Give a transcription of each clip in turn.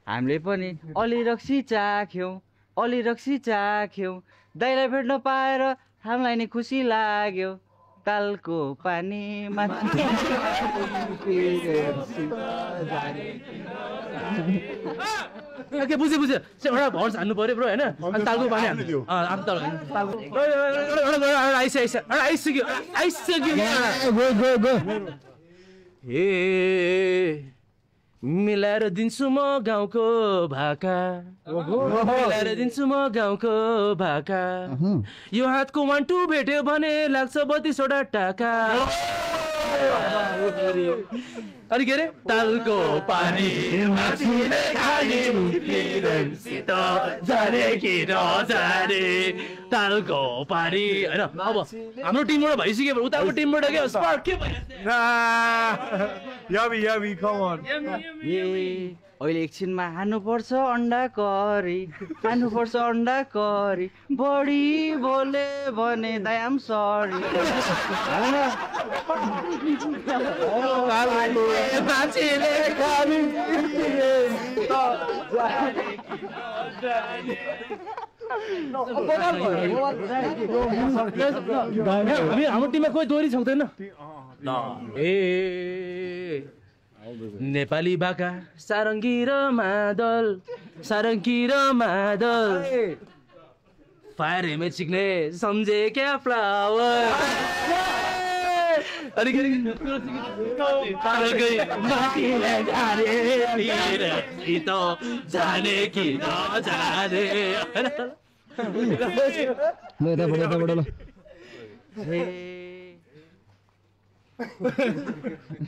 हामीले पनि अलि रक्सी चाख्यौँ दाइलाई भेट्न पाएर हामीलाई नि खुसी लाग्यो तालको पानी के बुझे एउटा भर्स हान्नु पर्यो ब्रो होइन अनि तालको पानी आइसक्यो मिलाएर दिन्छु म गाउँको भाका मिलाएर दिन्छु म गाउँको भाका यो हातको 1 2 भेट्यो भने लाग्छ 32वटा टाका अनि के अरे तालको पानी तालको पानी होइन अब हाम्रो टिमबाट भइसक्यो उताको टिमबाट के स्पार्क के Yummy, come on. अहिले एकछिनमा हान्नुपर्छ अन्डा करी बढी बोले भने दाइ आम सरी हाम्रो टिममा कोही दोहोरी छाउँदैन ए नेपाली बाका सारङ्गी र मादल फायर हेमे चिक्ने सम्झे क्या फ्लावर जाने कि नजाने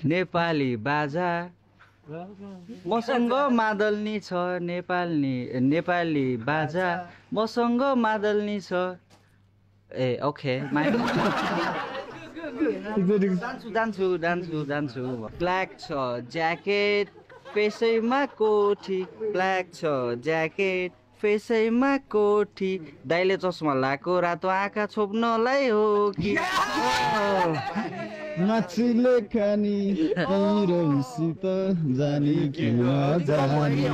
नेपाली बाजा मसँग मादल्नी छ नेपाली बाजा मसँग मादल्नी छ ए ओके जान्छु ब्ल्याक छ ज्याकेट फेसैमा कोठी दाइले चस्मा लाएको रातो आँखा छोप्नलाई हो कि नाचिले खानी रौसित जानी कि नजानी